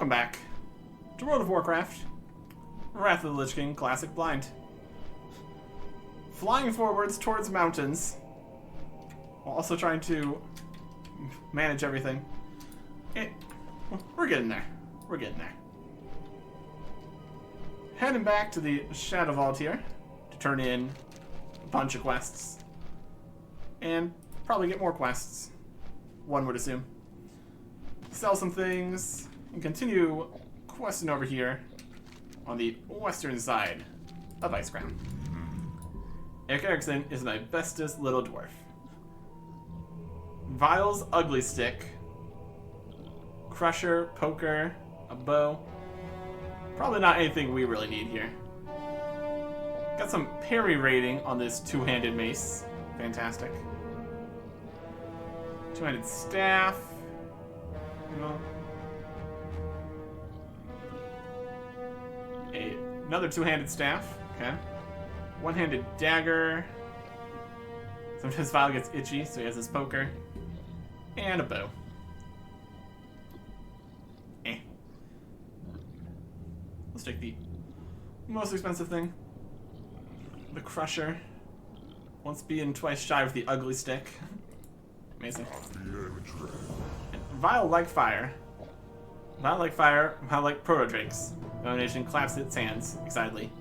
welcome back to World of Warcraft, Wrath of the Lich King Classic Blind. Flying forwards towards mountains, while also trying to manage everything. We're getting there. We're getting there. Heading back to the Shadow Vault here to turn in a bunch of quests. And probably get more quests, one would assume. Sell some things, and continue questing over here on the western side of Icecrown. Eric Erickson is my bestest little dwarf. Vile's Ugly Stick, Crusher, Poker, a bow. Probably not anything we really need here. Got some parry rating on this two-handed mace. Fantastic. Two-handed staff. No. Another two-handed staff. Okay. One-handed dagger. Sometimes Vile gets itchy, so he has his poker. And a bow. Let's take the most expensive thing. The Crusher. Once beaten, twice shy with the Ugly Stick. Amazing. And Vile like fire. Vile like fire, Vile like proto-drakes. Domination claps its hands excitedly.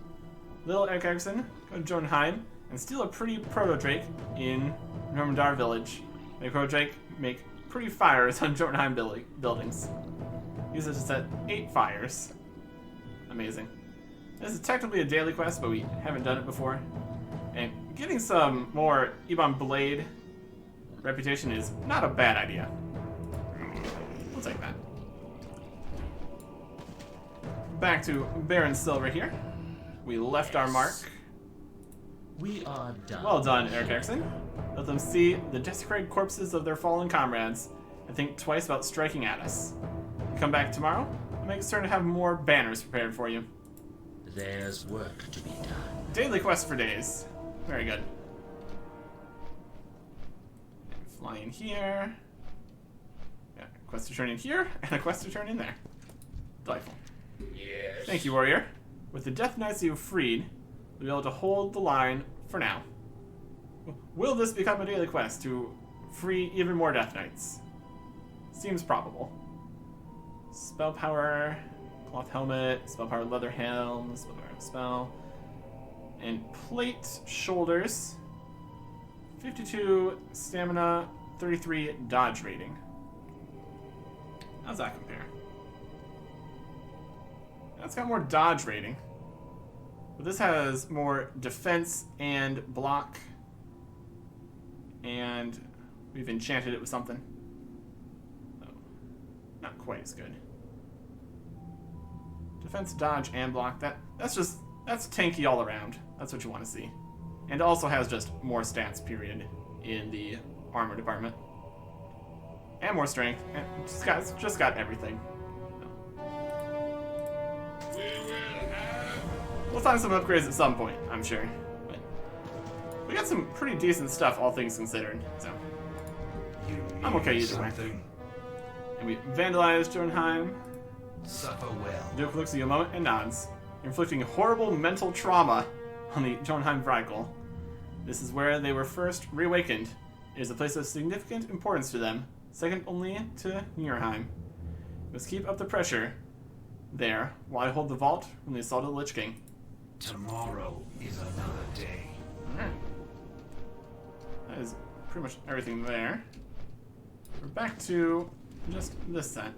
Little Eric Erickson, go to Jotunheim and steal a pretty proto-drake in Normandar village. Make proto-drake make pretty fires on Jotunheim buildings. Use it to set 8 fires. Amazing. This is technically a daily quest, but we haven't done it before. And getting some more Ebon Blade reputation is not a bad idea. We'll take that. Back to Baron Silver here. We left our mark. We are done. Well done, Eric Erickson. Let them see the desecrated corpses of their fallen comrades and think twice about striking at us. Come back tomorrow and make certain to have more banners prepared for you. There's work to be done. Daily quest for days. Very good. Fly in here. Yeah, a quest to turn in here, and a quest to turn in there. Delightful. Yes. Thank you, warrior. With the Death Knights you've freed, we'll be able to hold the line for now. Will this become a daily quest to free even more Death Knights? Seems probable. Spell power, cloth helmet, spell power leather helm, spell power spell, and plate shoulders. 52 stamina, 33 dodge rating. How's that compare? That's got more dodge rating. But this has more defense and block. And we've enchanted it with something. Oh, not quite as good. Defense, dodge, and block. That's tanky all around. That's what you want to see. And also has just more stats, period, in the armor department. And more strength. And just got everything. We'll find some upgrades at some point, I'm sure. But we got some pretty decent stuff, all things considered. So I'm okay either way. And we vandalized Jotunheim. Suffer well. Duke looks at you a moment and nods, inflicting horrible mental trauma on the Jotunheim Vrykul. This is where they were first reawakened. It is a place of significant importance to them, second only to Nurheim. We must keep up the pressure there while I hold the vault from the assault of the Lich King. Tomorrow is another day. Alright. That is pretty much everything there. We're back to just this set.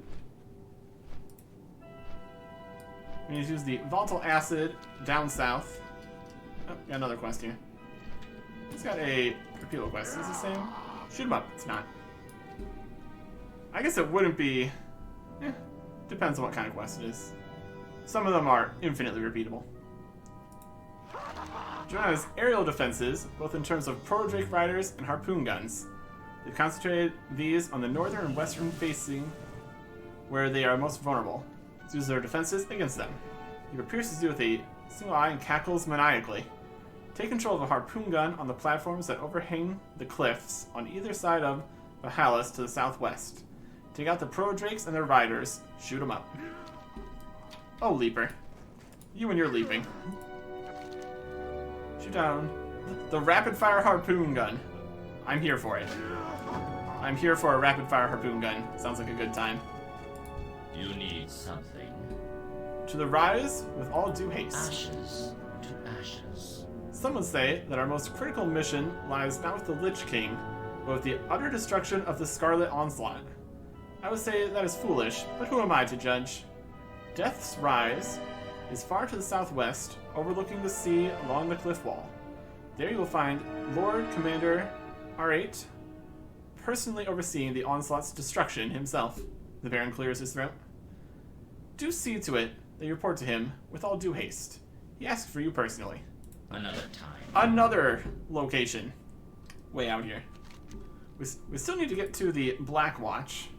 We need to use the volatile acid down south. Oh, got another quest here. It's got a Capillo quest. Is it the same? Shoot 'em up. It's not. I guess it wouldn't be. Depends on what kind of quest it is. Some of them are infinitely repeatable. Joanna has aerial defenses, both in terms of proto-drake riders and harpoon guns. They've concentrated these on the northern and western facing, where they are most vulnerable. To use their defenses against them. He pierces you with a single eye and cackles maniacally. Take control of a harpoon gun on the platforms that overhang the cliffs on either side of Valhalla to the southwest. Take out the proto-drakes and their riders. Shoot them up. Oh, leaper. You and your leaping. Shoot down the rapid-fire harpoon gun. I'm here for it. I'm here for a rapid-fire harpoon gun. Sounds like a good time. You need something. To the rise with all due haste. Ashes to ashes. Some would say that our most critical mission lies not with the Lich King, but with the utter destruction of the Scarlet Onslaught. I would say that is foolish, but who am I to judge? Death's Rise is far to the southwest, overlooking the sea along the cliff wall. There you will find Lord Commander R8, personally overseeing the Onslaught's destruction himself. The Baron clears his throat. Do see to it that you report to him with all due haste. He asked for you personally. Another time. Another location. Way out here. We still need to get to the Black Watch.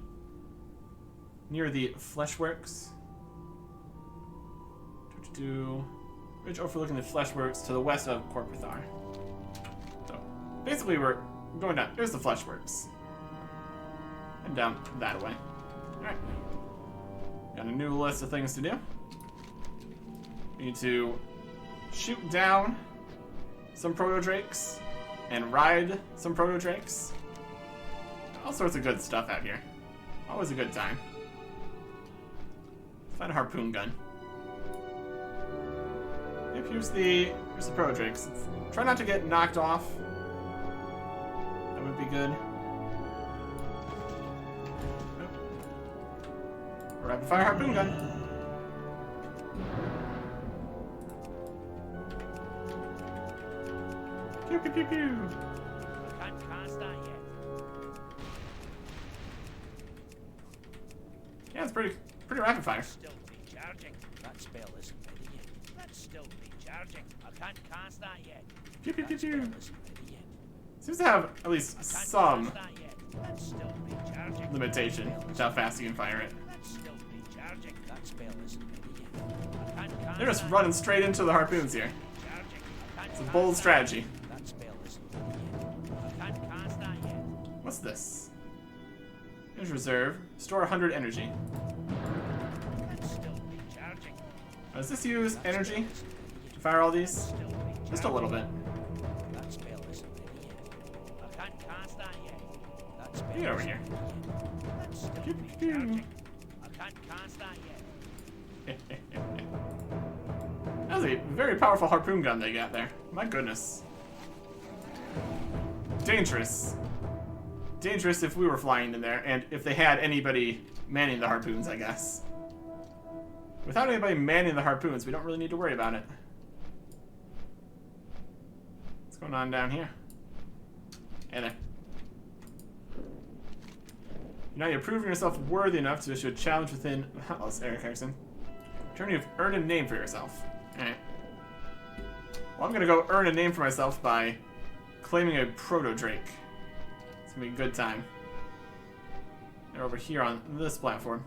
Near the Fleshworks. Ridge overlooking the Fleshworks to the west of Corpithar. So, basically we're going down. There's the Fleshworks. And down that way. Alright. Got a new list of things to do. We need to shoot down some proto-drakes and ride some proto-drakes. All sorts of good stuff out here. Always a good time. Find a harpoon gun. Yep, here's the proto-drakes. Try not to get knocked off. That would be good. Rapid fire harpoon gun. Pew pew pew pew. Can't cast that yet. Yeah, it's pretty rapid fire. Still recharging. That spell isn't ready yet. That's still recharging. I can't cast that yet. Pew pew pew That spell pew. isn't ready yet. Seems to have at least Can't some cast that yet. That's still recharging. limitation with how fast you can fire it. That's still recharging. That spell isn't ready yet. I can't cast They're just that running straight into the harpoons here. yet. Recharging. I can't It's a cast bold that strategy. yet. That spell isn't ready yet. I can't cast that yet. What's this? Here's reserve. Store 100 energy. That's still recharging. Does this use That energy spell isn't ready to yet. fire all these? Still recharging. Just a little bit. That spell isn't ready yet. I can't cast that yet. That spell Get over isn't here. ready yet. That's still Pew, pew, pew. recharging. I can't cast that yet. That was a very powerful harpoon gun they got there. My goodness. Dangerous. Dangerous if we were flying in there, and if they had anybody manning the harpoons, I guess. Without anybody manning the harpoons, we don't really need to worry about it. What's going on down here? Hey there. Now you've proven yourself worthy enough to issue a challenge within... Oh, it's Eric Harrison. Turn, you've earned a name for yourself. Alright. Well, I'm gonna go earn a name for myself by claiming a proto-drake. It's gonna be a good time. They're over here on this platform.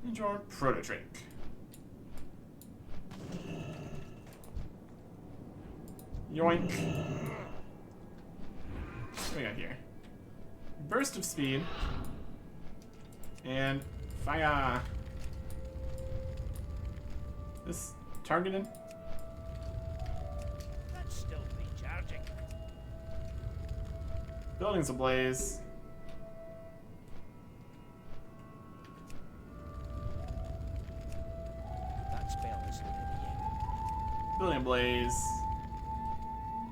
And your proto-drake. Yoink. What do we got here? Burst of speed. And fire. This targeted. That's still recharging. Buildings ablaze. That spell isn't ready yet. Building ablaze.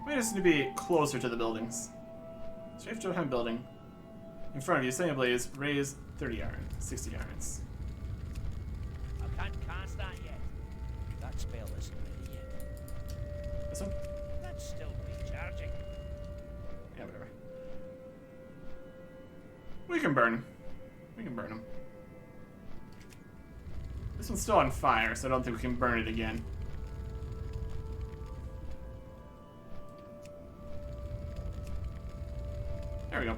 We just need to be closer to the buildings. Strafe to a building. In front of you, setting ablaze, raise 30 yards, 60 yards. I can't cast that yet. That spell isn't ready yet. This one? That's still recharging. Yeah, whatever. We can burn him. We can burn him. This one's still on fire, so I don't think we can burn it again. There we go.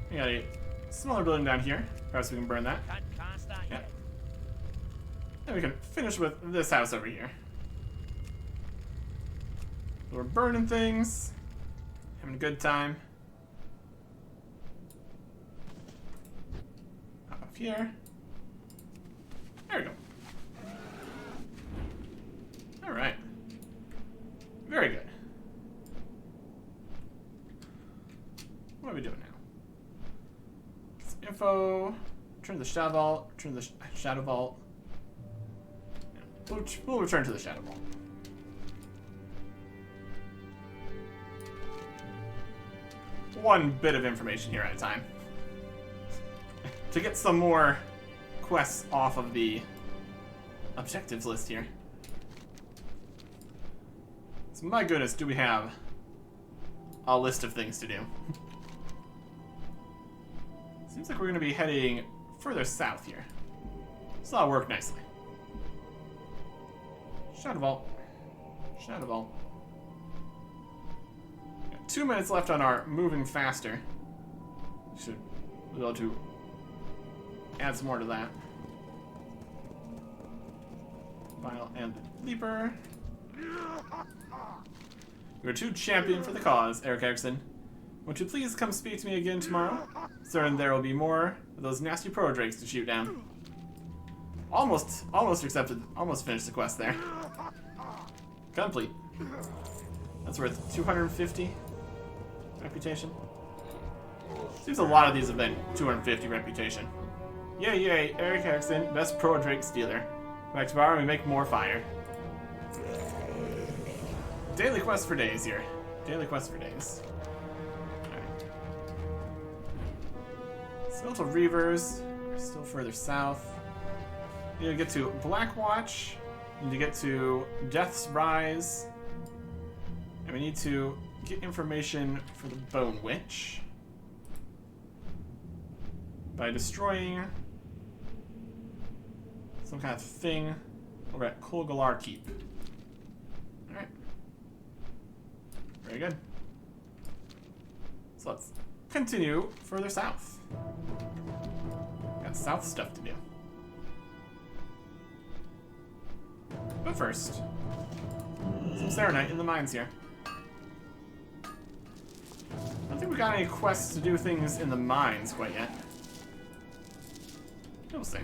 We got a smaller building down here. Perhaps we can burn that. Can't cast that Yeah. yet. Then we can finish with this house over here. So we're burning things. Having a good time. here. There we go. Alright. Very good. What are we doing now? Info. Return to the Shadow Vault. Return to the Shadow Vault. Yeah. We'll return to the Shadow Vault. One bit of information here at a time. To get some more quests off of the objectives list here. So my goodness, do we have a list of things to do. Seems like we're going to be heading further south here. So that'll work nicely. Shadow Vault. Shadow Vault. Got 2 minutes left on our moving faster. Should be able to add some more to that. Vile and Leaper. You're too champion for the cause, Eric Erickson. Won't you please come speak to me again tomorrow? Certain there will be more of those nasty pro drakes to shoot down. Almost accepted. Almost finished the quest there. Complete. That's worth 250 reputation. Seems a lot of these have been 250 reputation. Yay, yay, Eric Erickson, best pro drake stealer. Back tomorrow we make more fire. Daily quest for days here. Daily quest for days. Alright. Skeletal Reavers are still further south. We need to get to Blackwatch. We need to get to Death's Rise. And we need to get information for the Bone Witch by destroying some kind of thing over at Kolgalar Keep. Alright. Very good. So let's continue further south. Got south stuff to do. But first, some Serenite in the mines here. I don't think we got any quests to do things in the mines quite yet. We'll see.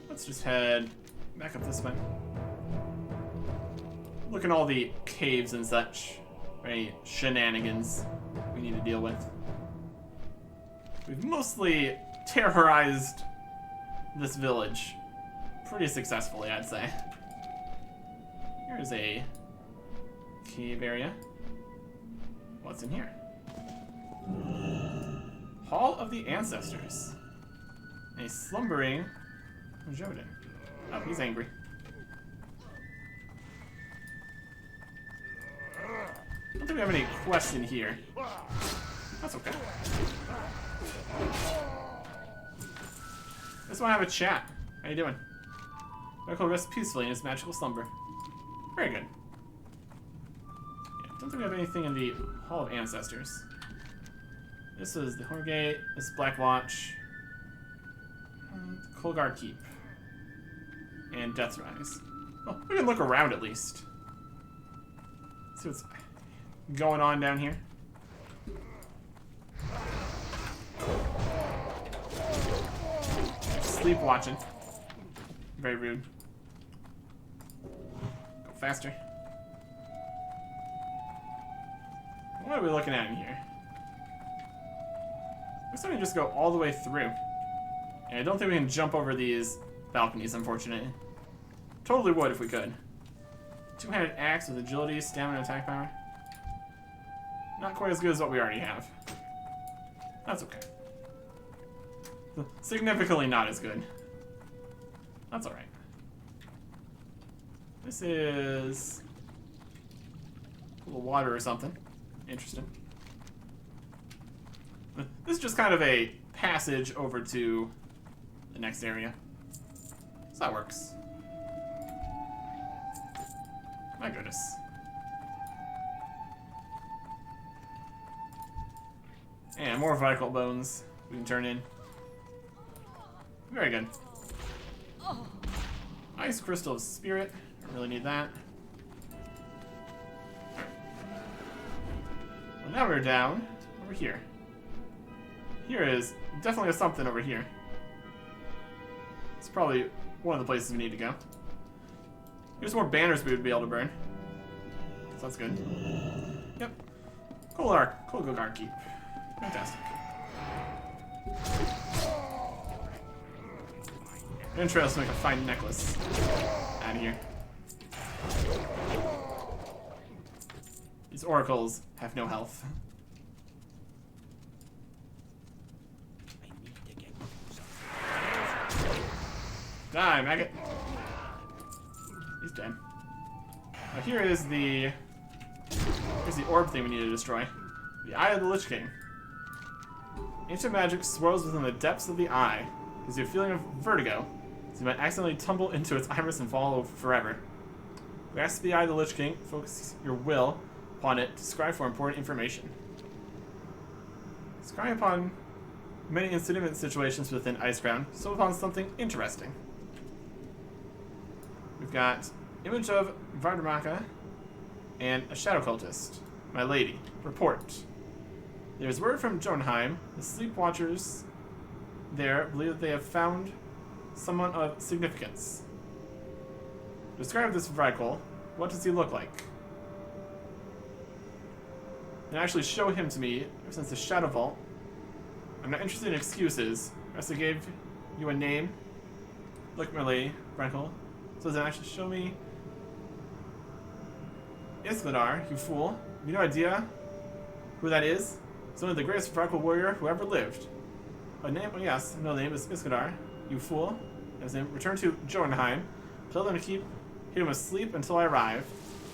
Let's just head back up this way. Look at all the caves and such. Any shenanigans we need to deal with. We've mostly terrorized this village pretty successfully, I'd say. Here's a cave area. What's in here? Hall of the Ancestors. A slumbering Jodin. Oh, he's angry. I don't think we have any quests in here. That's okay. Just want to have a chat. How you doing? Michael rests peacefully in his magical slumber. Very good. Yeah, don't think we have anything in the Hall of Ancestors. This is the Horgate. This is Blackwatch. Kolgar Keep. And Death's Rise. Well, we can look around at least. See what's going on down here. Sleep watching. Very rude. Go faster. What are we looking at in here? Looks like we can just go all the way through. And I don't think we can jump over these balconies, unfortunately. Totally would if we could. Two-handed axe with agility, stamina, attack power. Not quite as good as what we already have. That's okay. Significantly not as good. That's alright. This is a little water or something. Interesting. This is just kind of a passage over to the next area. So that works. My goodness. And more vital bones we can turn in. Very good. Ice Crystal of Spirit. Don't really need that. Well, now we're down over here. here is definitely a something over here. It's probably one of the places we need to go. Here's more banners we would be able to burn. So that's good. Yep. Cold Keep. Fantastic. Interesting, make a fine necklace out of here. These oracles have no health. I need to get Die, maggot. He's dead. Now here's the orb thing we need to destroy. The Eye of the Lich King. Ancient magic swirls within the depths of the eye. Gives you a feeling of vertigo, so you might accidentally tumble into its iris and fall forever. Grasp the Eye of the Lich King, focus your will upon it to scry for important information. Scry upon many incident situations within Iceground, so upon something interesting. We've got image of Vardamaka and a shadow cultist. My lady, report. There's word from Jotunheim. The sleep watchers there believe that they have found someone of significance. Describe this Vrykul. What does he look like? And actually show him to me, since the Shadow Vault. I'm not interested in excuses. Resta gave you a name. Look, my lady, Vrykul. So then actually show me Iskladar, you fool. Have you no idea who that is? It's only the greatest Vrykul warrior who ever lived. A name, oh yes, no name is Iskladar, you fool. His name, return to Jotunheim. Tell them to keep him asleep until I arrive.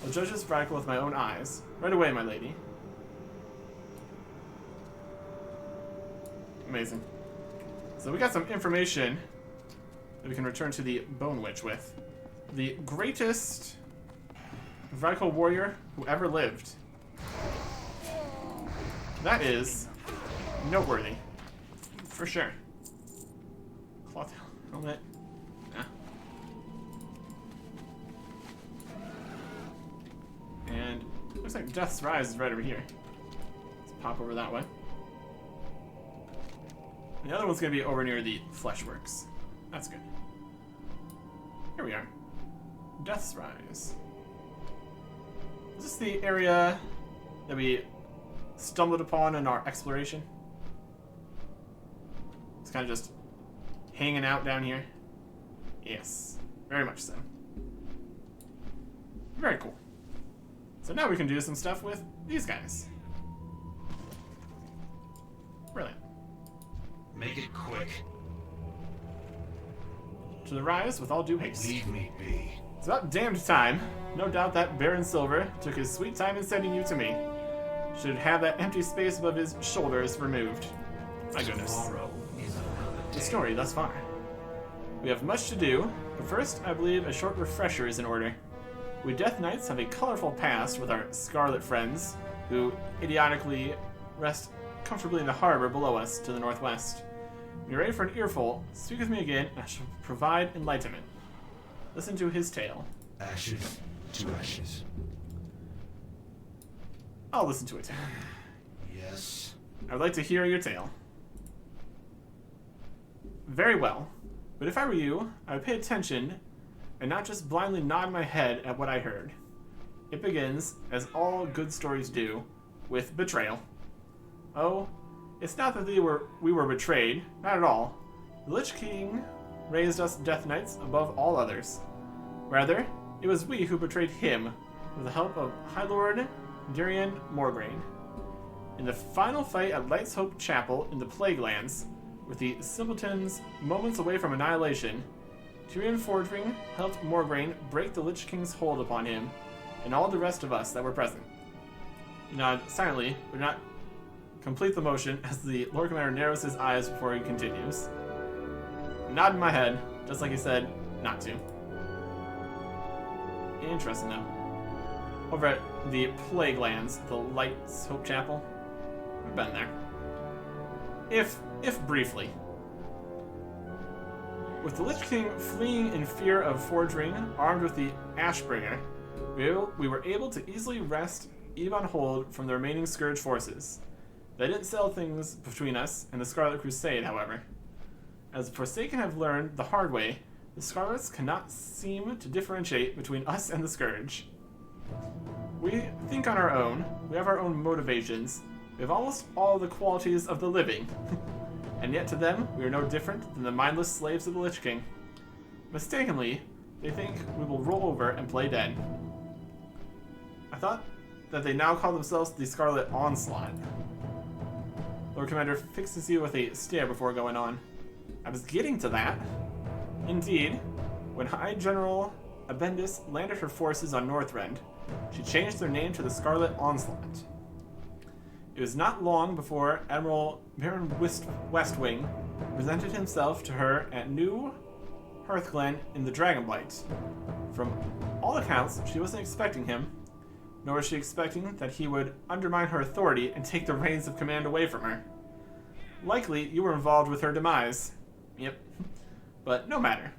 I'll judge this Vrykul with my own eyes. Right away, my lady. Amazing. So we got some information that we can return to the Bone Witch with. The greatest Vrykul warrior who ever lived. That is noteworthy. For sure. Cloth helmet. Yeah. And looks like Death's Rise is right over here. Let's pop over that way. And the other one's gonna be over near the Fleshworks. That's good. Here we are. Death's Rise. Is this the area that we stumbled upon in our exploration? It's kind of just hanging out down here. Yes, very much so. Very cool. So now we can do some stuff with these guys. Brilliant. Make it quick. To the Rise with all due haste. Leave me be. It's about damned time. No doubt that Baron Silver took his sweet time in sending you to me. Should have that empty space above his shoulders removed. My goodness. Tomorrow is another The day. story thus far. We have much to do, but first I believe a short refresher is in order. We Death Knights have a colorful past with our Scarlet friends, who idiotically rest comfortably in the harbor below us to the northwest. When you're ready for an earful, speak with me again and I shall provide enlightenment. Listen to his tale. Ashes to ashes. I'll listen to it. Yes. I would like to hear your tale. Very well, but if I were you, I would pay attention and not just blindly nod my head at what I heard. It begins, as all good stories do, with betrayal. Oh, it's not that we were betrayed, not at all. The Lich King raised us Death Knights above all others. Rather, it was we who betrayed him with the help of High Lord Darian Morgraine. In the final fight at Light's Hope Chapel in the Plague Lands, with the simpletons moments away from annihilation, Tyrion Fordring helped Morgraine break the Lich King's hold upon him and all the rest of us that were present. You nod silently, but not complete the motion as the Lord Commander narrows his eyes before he continues. Nod in my head, just like he said not to. Interesting though. Over at the Plague Lands, the Light's Hope Chapel, we've been there. If briefly. With the Lich King fleeing in fear of Fordring, armed with the Ashbringer, we were able to easily wrest Ebon Hold from the remaining Scourge forces. They didn't settle things between us and the Scarlet Crusade, however. As the Forsaken have learned the hard way, the Scarlets cannot seem to differentiate between us and the Scourge. We think on our own, we have our own motivations, we have almost all the qualities of the living, and yet to them, we are no different than the mindless slaves of the Lich King. Mistakenly, they think we will roll over and play dead. I thought that they now call themselves the Scarlet Onslaught. Lord Commander fixes you with a stare before going on. I was getting to that. Indeed, when High General Abendis landed her forces on Northrend, she changed their name to the Scarlet Onslaught. It was not long before Admiral Baron Westwing presented himself to her at New Hearthglen in the Dragonblight. From all accounts, she wasn't expecting him, nor was she expecting that he would undermine her authority and take the reins of command away from her. Likely, you were involved with her demise. Yep. But no matter.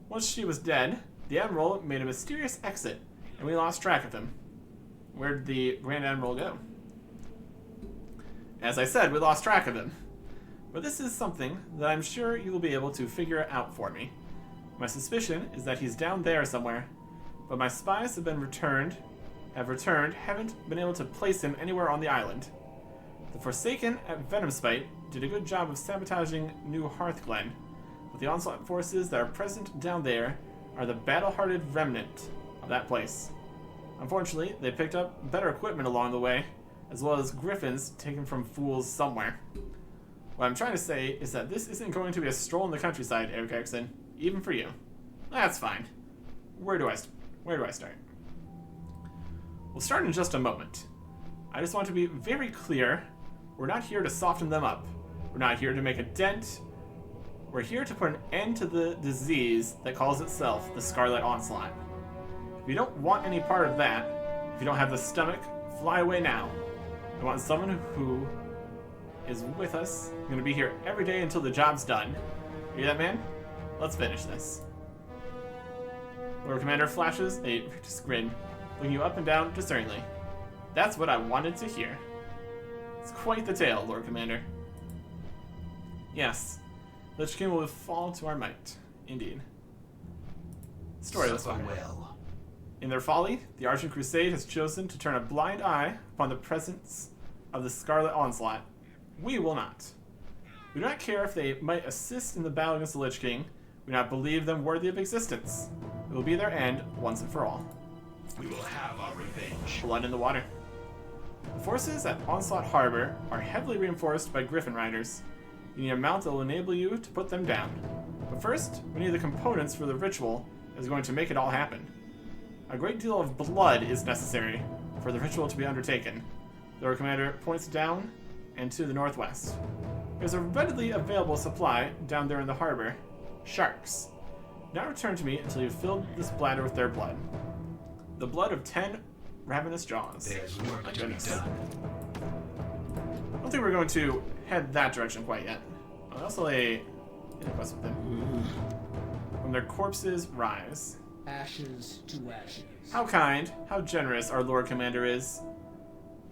Once she was dead, the Admiral made a mysterious exit, and we lost track of him. Where did the Grand Admiral go? As I said, we lost track of him. But this is something that I'm sure you will be able to figure out for me. My suspicion is that he's down there somewhere, but my spies haven't been able to place him anywhere on the island. The Forsaken at Venomspite did a good job of sabotaging New Hearthglen, but the Onslaught forces that are present down there are the battle-hardened remnant of that place. Unfortunately, they picked up better equipment along the way, as well as griffins taken from fools somewhere. What I'm trying to say is that this isn't going to be a stroll in the countryside, Eric Erickson, even for you. That's fine. Where do I start? We'll start in just a moment. I just want to be very clear, we're not here to soften them up. We're not here to make a dent. We're here to put an end to the disease that calls itself the Scarlet Onslaught. If you don't want any part of that, if you don't have the stomach, fly away now. I want someone who is with us, going to be here every day until the job's done. Hear that, man? Let's finish this. Lord Commander flashes a vicious grin, looking you up and down discerningly. That's what I wanted to hear. It's quite the tale, Lord Commander. Yes, Lich King will fall to our might. Indeed. Storyless one. Well. In their folly, the Argent Crusade has chosen to turn a blind eye upon the presence of the Scarlet Onslaught. We will not. We do not care if they might assist in the battle against the Lich King. We do not believe them worthy of existence. It will be their end once and for all. We will have our revenge. Blood in the water. The forces at Onslaught Harbor are heavily reinforced by Griffin Riders. You need a mount that will enable you to put them down. But first, we need the components for the ritual that is going to make it all happen. A great deal of blood is necessary for the ritual to be undertaken. The Lord Commander points down and to the northwest. There's a readily available supply down there in the harbor. Sharks. Now return to me until you've filled this bladder with their blood. The blood of 10 ravenous jaws. There's work My to be goodness. done. I don't think we're going to head that direction quite yet. Oh, also a quest with them. When their corpses rise. Ashes to ashes. How kind, how generous our Lord Commander is.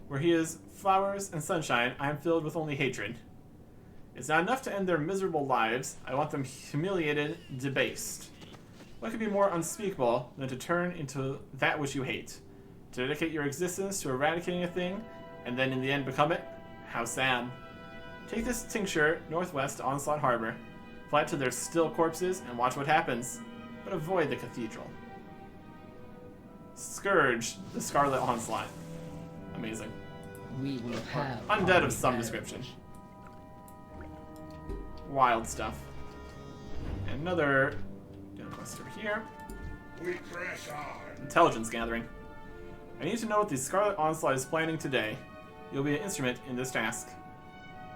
Where he is flowers and sunshine, I am filled with only hatred. It's not enough to end their miserable lives. I want them humiliated, debased. What could be more unspeakable than to turn into that which you hate? To dedicate your existence to eradicating a thing, and then in the end become it? How sad. Take this tincture northwest to Onslaught Harbor. Fly it to their still corpses and watch what happens. But avoid the cathedral. Scourge, the Scarlet Onslaught. Amazing. We will have Undead of some description. Wild stuff. And another quest over here. We press on. Intelligence gathering. I need to know what the Scarlet Onslaught is planning today. You'll be an instrument in this task.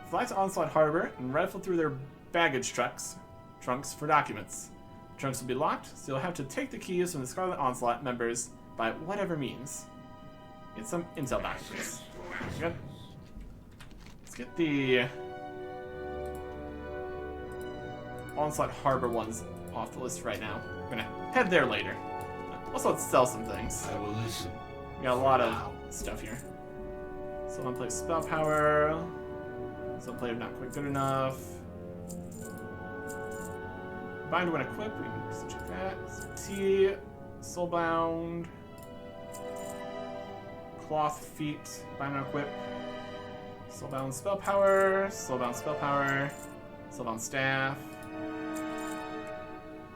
Fly to Onslaught Harbor and rifle through their baggage trunks for documents. The trunks will be locked, so you'll have to take the keys from the Scarlet Onslaught members by whatever means. Get some intel documents. Good. Let's get the Onslaught Harbor ones off the list right now. We're gonna head there later. Also, let's sell some things. I will listen. We got a lot of stuff here. So one place spell power. So play not quite good enough. Bind when equipped, we can just check that. T, Soulbound. Cloth feet, bind when equipped. Soulbound spell power, Soulbound spell power, Soulbound staff.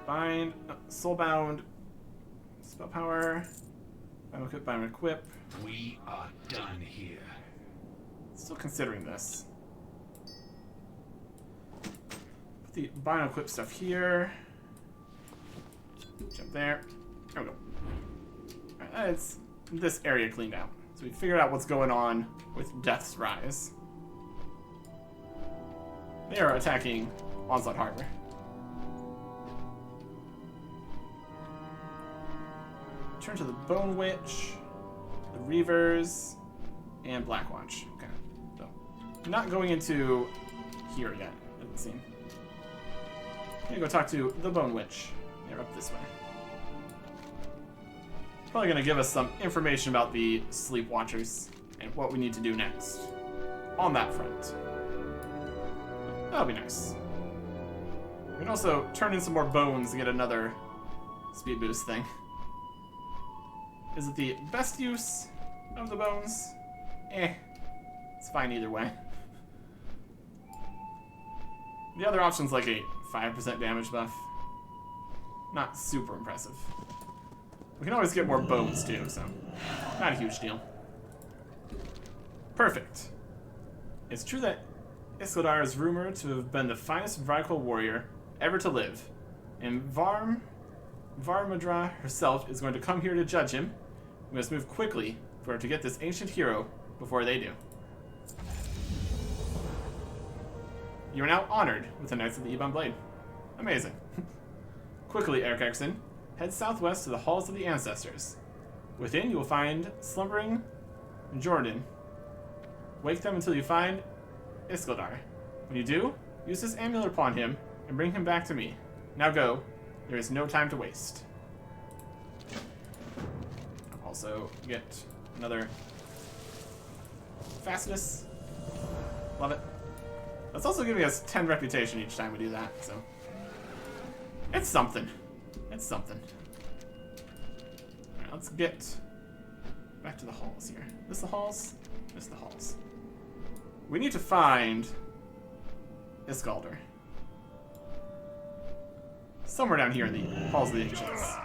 Bind, Soulbound spell power. Bind when equipped, bind when equipped. We are done here. Still considering this. Put the bind equip stuff here. Jump there. There we go. Alright, that's this area cleaned out. So we figured out what's going on with Death's Rise. They are attacking Onslaught Harbor. Turn to the Bone Witch, the Reavers, and Blackwatch. Okay. So, not going into here yet, doesn't seem. I'm gonna go talk to the Bone Witch. They're up this way. Probably gonna give us some information about the Sleep Watchers and what we need to do next on that front. That'll be nice. We can also turn in some more bones to get another speed boost thing. Is it the best use of the bones? It's fine either way. The other option's like a 5% damage buff. Not super impressive. We can always get more bones too, so not a huge deal. Perfect. It's true that Iskaldar is rumored to have been the finest Vrykul warrior ever to live, and Varmadra herself is going to come here to judge him. We must move quickly for her to get this ancient hero before they do. You are now honored with the Knights of the Ebon Blade. Amazing. Quickly, Eric Erickson, head southwest to the Halls of the Ancestors. Within, you will find slumbering Jordan. Wake them until you find Iskaldar. When you do, use this amulet upon him and bring him back to me. Now go. There is no time to waste. Also, get another fastness. Love it. That's also giving us 10 reputation each time we do that, so it's something. It's something. Alright, let's get back to the halls here. This the halls? This the halls. We need to find Iskaldar. Somewhere down here in the Halls of the Ancients.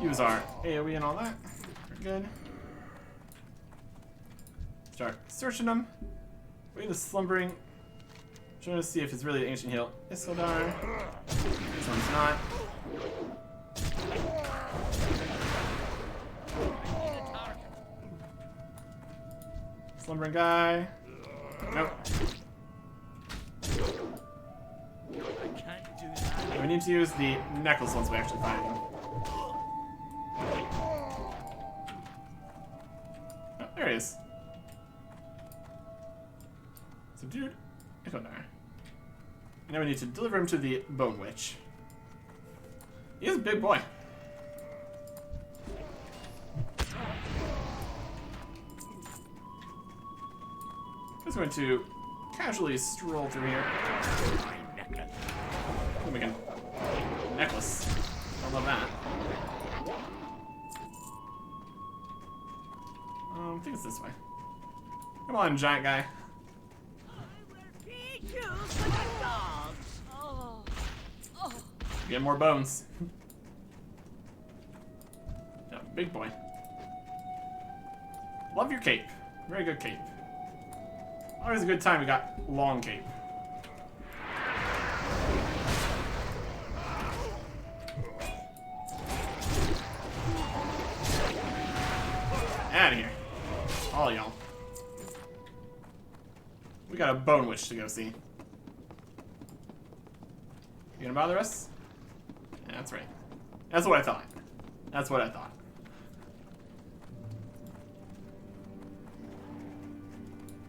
Use our AoE and all that. We're good. Start searching them. Wait, the slumbering. Trying to see if it's really the ancient hill. Iskaldar. This one's not. Slumbering guy. Nope. We need to use the necklace once we actually find him. Oh, there he is. So, dude, Iskaldar. And now we need to deliver him to the Bone Witch. He is a big boy. Just going to casually stroll through here. Oh, we can necklace. I love that. I think it's this way. Come on, giant guy. Get more bones. Yeah, big boy. Love your cape. Very good cape. Always a good time we got long cape. Out of here. All y'all. We got a Bone Witch to go see. You gonna bother us? Yeah, that's right. That's what I thought. That's what I thought.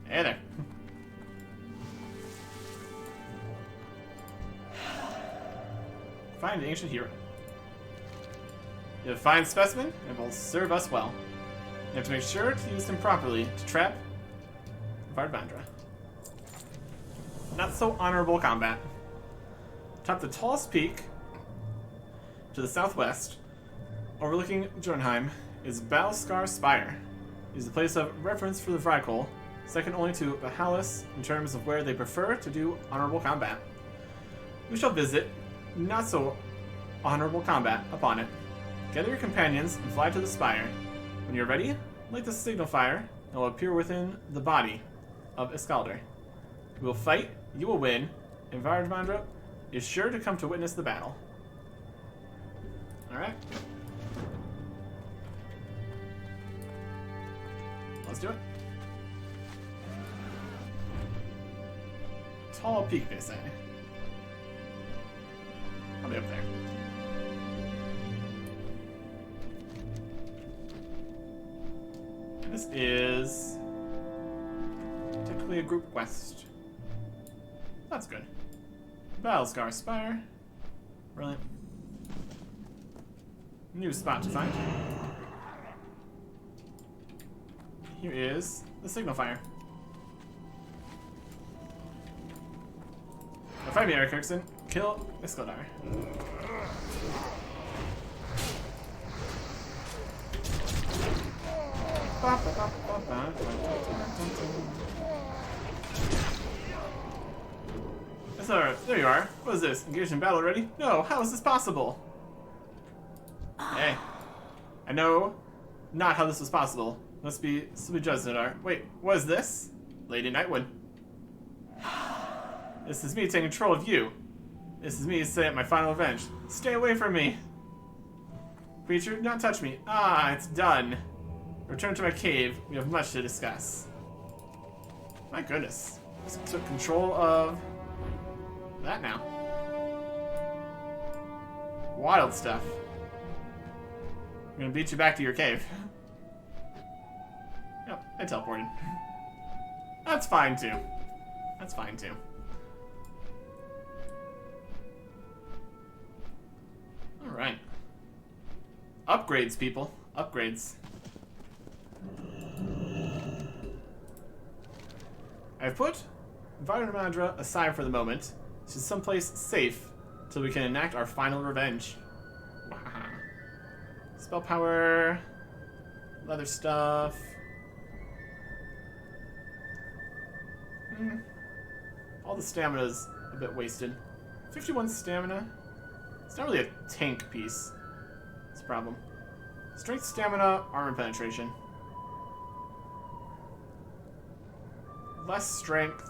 Hey there. Find the ancient hero. You have a fine specimen, and will serve us well. You have to make sure to use them properly to trap Vardvandra. Not so honorable combat. Atop the tallest peak to the southwest, overlooking Jotunheim, is Balskar Spire. It is a place of reference for the Vrykul, second only to Bahalis in terms of where they prefer to do honorable combat. We shall visit not so honorable combat upon it. Gather your companions and fly to the spire. When you're ready, light the signal fire and will appear within the body of Iskaldr. We will fight, you will win, and Vardvandra is sure to come to witness the battle. Alright. Let's do it. Tall peak, they say. I'll be up there. This is technically a group quest. That's good. Balskar Spire. Brilliant. New spot to find. Here is the signal fire. Now fight me, Eric Erickson. Kill Iskaldr. Sir, there you are. What is this? Engaged in battle already? No, how is this possible? Hey. I know not how this was possible. Must be Judgedar. Wait, what is this? Lady Nightwood. This is me taking control of you. This is me setting up my final revenge. Stay away from me. Creature, do not touch me. Ah, it's done. Return to my cave. We have much to discuss. My goodness. Just took control of that now. Wild stuff. I'm gonna beat you back to your cave. Yep, I teleported. That's fine too. That's fine too. Alright. Upgrades, people. Upgrades. I've put Vardvandra aside for the moment. She's someplace safe till we can enact our final revenge. Spell power, leather stuff. All the stamina's a bit wasted. 51 stamina. It's not really a tank piece. It's a problem. Strength, stamina, armor penetration. Less strength.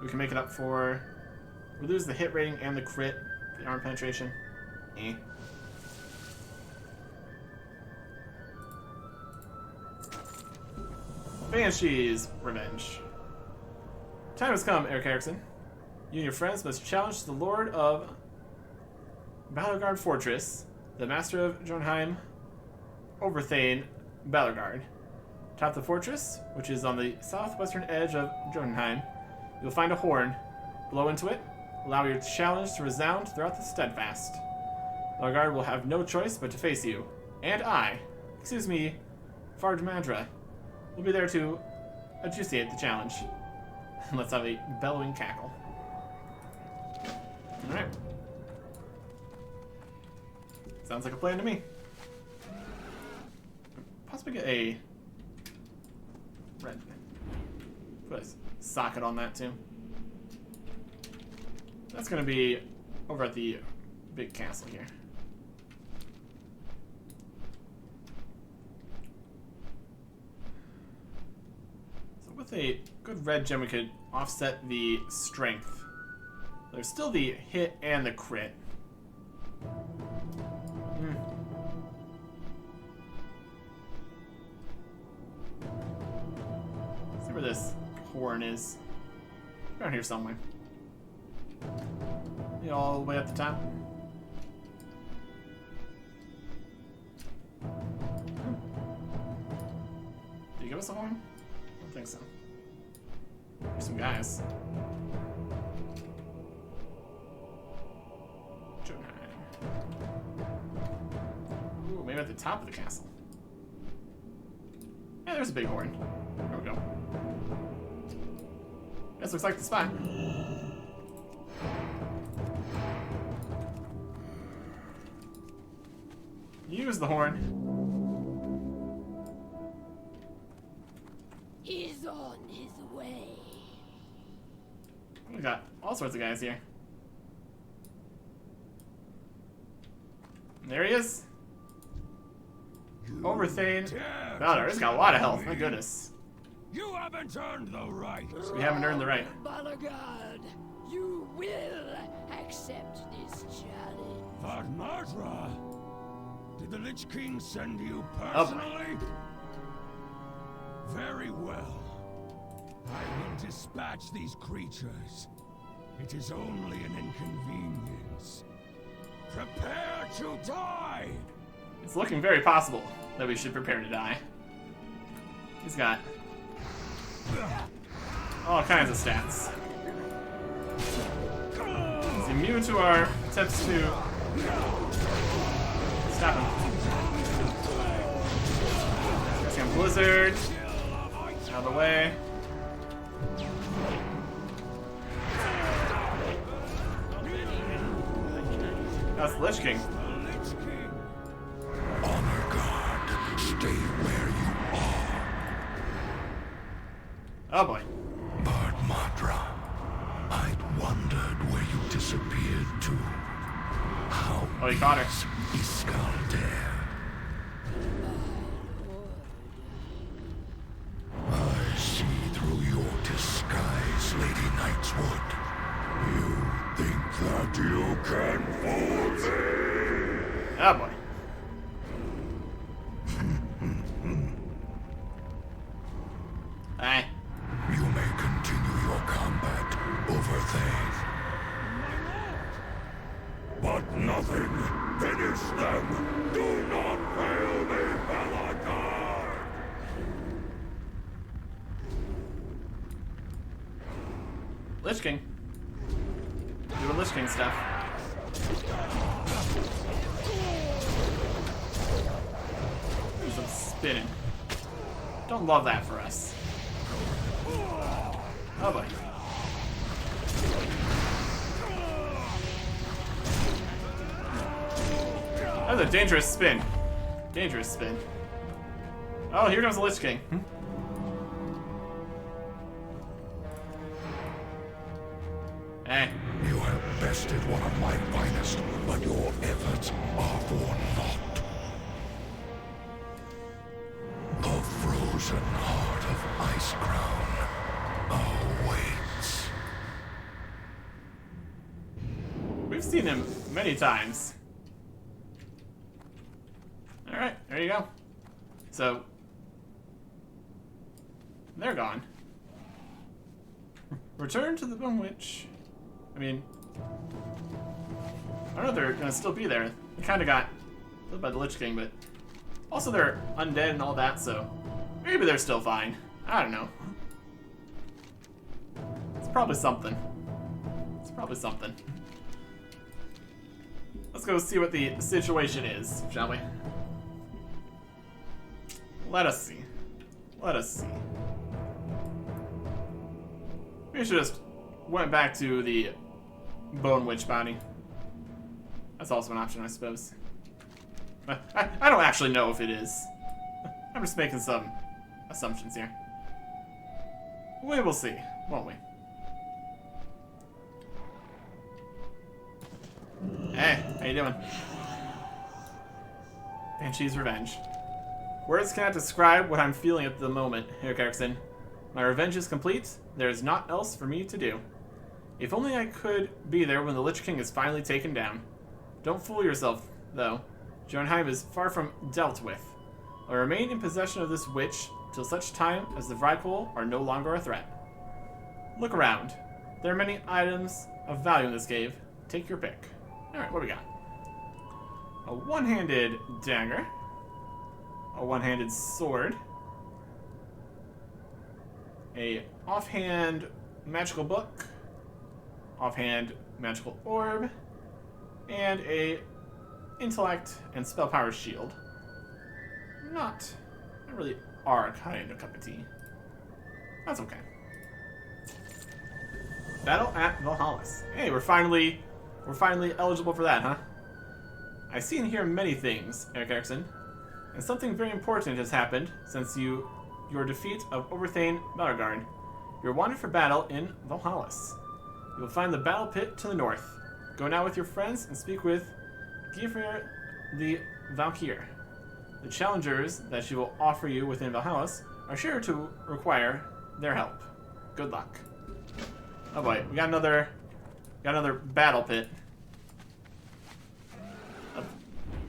We can make it up for. We lose the hit rating and the crit. The armor penetration. Eh. Banshee's Revenge. Time has come, Eric Erickson. You and your friends must challenge the Lord of Balorgard Fortress, the Master of Jotunheim, Overthane Balorgard. Top the fortress, which is on the southwestern edge of Jotunheim, you'll find a horn. Blow into it. Allow your challenge to resound throughout the steadfast. Balorgard will have no choice but to face you. And Vardvandra, will be there to adjudicate the challenge. Let's have a bellowing cackle. Alright. Sounds like a plan to me. Possibly get a red. Put a socket on that too. That's gonna be over at the big castle here. So with a good red gem we could offset the strength. There's still the hit and the crit. See where this horn is. Around here somewhere. Yeah, all the way at the top. Did you give us a horn? I don't think so. There's some guys. Ooh, maybe at the top of the castle. there's a big horn. There we go. This looks like the spot. Use the horn. He's on his way. We got all sorts of guys here. There he is. Overthane. Valor, he's got a lot of health. My goodness. You haven't earned the right. We haven't earned the right. Balagard, you will accept this challenge. Vadmatra, did the Lich King send you personally? Very well. I will dispatch these creatures. It is only an inconvenience. Prepare to die! It's looking very possible that we should prepare to die. He's got all kinds of stats. He's immune to our attempts to stop him. Guessing a blizzard. Out of the way. That's the Lich King. Honor guard, stay where you are. Oh boy. Vadmatra, I'd wondered where you disappeared to. How Oh, he caught her. Iskaldair. I see through your disguise, Lady Knightswood. You think that you can fool me? Oh boy. Aye. You may continue your combat, Overthane. But nothing. Finish them. Do not fail me, Balagard. Lich King. Doing Lich King stuff. There's some spinning. Don't love that for us. Oh boy. That was a dangerous spin. Dangerous spin. Oh, here comes the Lich King. Hey. You have bested one of my finest, but your efforts are for naught. The frozen heart of Ice Crown awaits. We've seen him many times. Alright, there you go. So, they're gone. Return to the Bone Witch. I mean, I don't know if they're gonna still be there. They kind of got killed by the Lich King, but also they're undead and all that, so maybe they're still fine. I don't know. It's probably something. It's probably something. Let's go see what the situation is, shall we? Let us see. Let us see. We should just went back to the Bone Witch bounty. That's also an option, I suppose. I don't actually know if it is. I'm just making some assumptions here. We will see, won't we? Hey, how you doing? Banshee's Revenge. Words cannot describe what I'm feeling at the moment, Eric Erickson. My revenge is complete. There is naught else for me to do. If only I could be there when the Lich King is finally taken down. Don't fool yourself, though. Jotunheim is far from dealt with. I'll remain in possession of this witch till such time as the Vrykul are no longer a threat. Look around. There are many items of value in this cave. Take your pick. Alright, what do we got? A one-handed dagger. A one-handed sword. A offhand magical book. Offhand magical orb. And a intellect and spell power shield. Not really our kind of cup of tea. That's okay. Battle at Valhalla's. Hey, we're finally eligible for that, huh? I see and hear many things, Eric Erickson, and something very important has happened since your defeat of Overthane Belregard. You're wanted for battle in Valhalla's. You will find the battle pit to the north. Go now with your friends and speak with Gifr the Valkyr. The challengers that she will offer you within Valhalla's are sure to require their help. Good luck. Oh boy, we got another battle pit of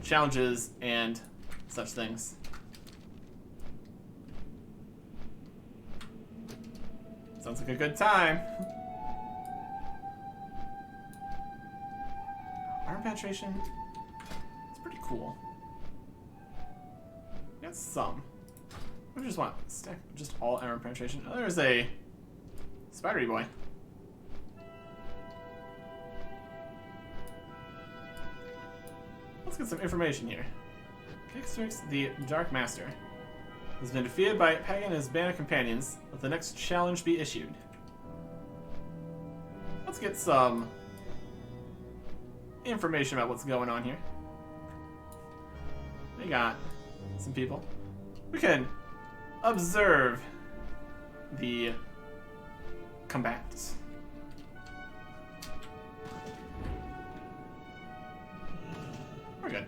challenges and such things. Sounds like a good time. Armor penetration. It's pretty cool. Got some. I just want stack just all armor penetration. Oh, there's a spidery boy. Let's get some information here. Kickstrix the Dark Master has been defeated by Pagan and his band of companions. Let the next challenge be issued. Let's get some information about what's going on here. They got some people. We can observe the combatants. We're good.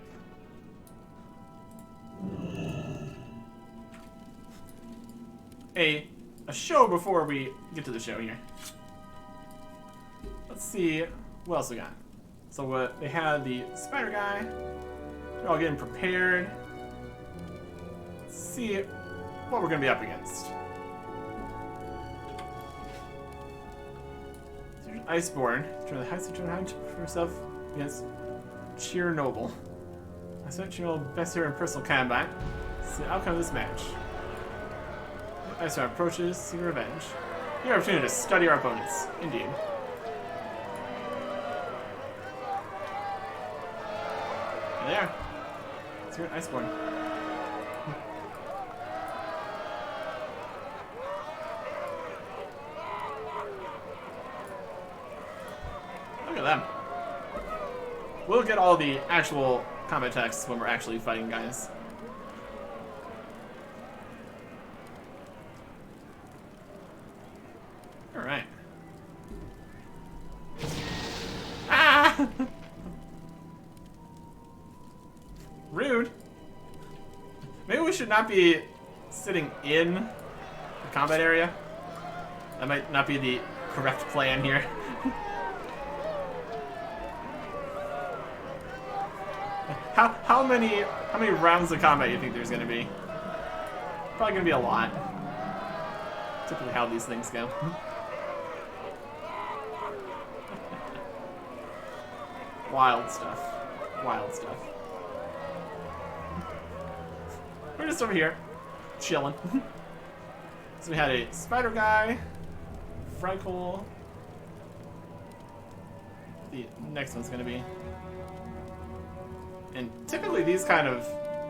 A show before we get to the show here. Let's see what else we got. So they had the spider guy. They're all getting prepared. Let's see what we're gonna be up against. So there's Iceborne. Turn the heights to turn for yourself against Chernobyl. I sent Chernobyl best here in personal combat. See the outcome of this match. Iceborne approaches, seek revenge. Your opportunity to study our opponents. Indeed. There. Let's hear Iceborne. Look at them. We'll get all the actual combat text when we're actually fighting guys. Alright. Ah! Rude. Maybe we should not be sitting in the combat area. That might not be the correct plan here. How many rounds of combat do you think there's gonna be? Probably gonna be a lot. Typically how these things go. Wild stuff. Wild stuff. We're just over here, chilling. So we had a spider guy, Frightful. The next one's gonna be. And typically these kind of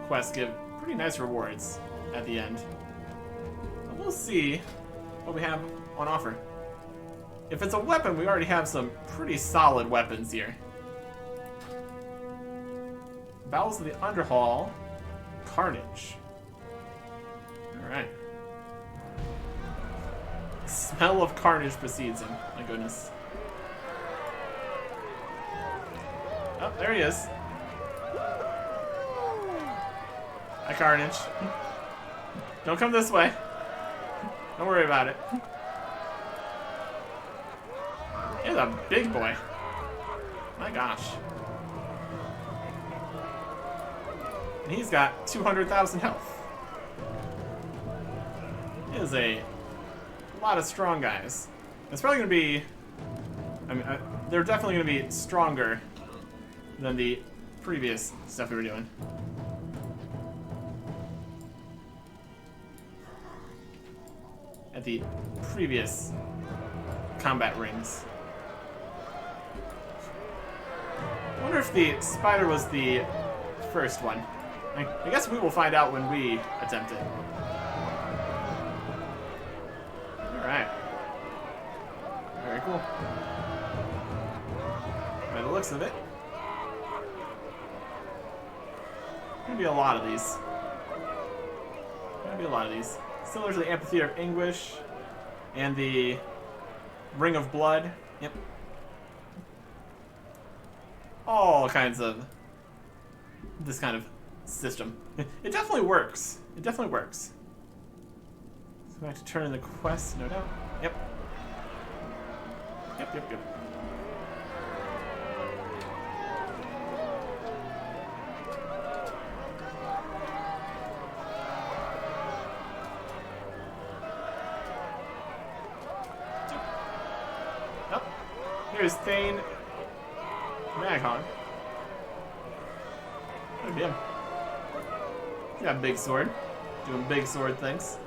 quests give pretty nice rewards at the end. But we'll see what we have on offer. If it's a weapon, we already have some pretty solid weapons here. Battles of the Underhall, Carnage. Alright. Smell of carnage precedes him. My goodness. Oh, there he is. Hi, Carnage. Don't come this way. Don't worry about it. He's a big boy. My gosh. And he's got 200,000 health. He is a lot of strong guys. It's probably going to be... I mean, they're definitely going to be stronger than the previous stuff we were doing. At the previous combat rings. I wonder if the spider was the first one. I guess we will find out when we attempt it. looks of it. Gonna be a lot of these. Gonna be a lot of these. Similar to the Amphitheater of Anguish and the Ring of Blood. Yep. All kinds of this kind of system. It definitely works. It definitely works. So I have to turn in the quest, no doubt. Yep. Yep. Oh, here's Thane Maghog. Look at him. He's got a big sword. Doing big sword things.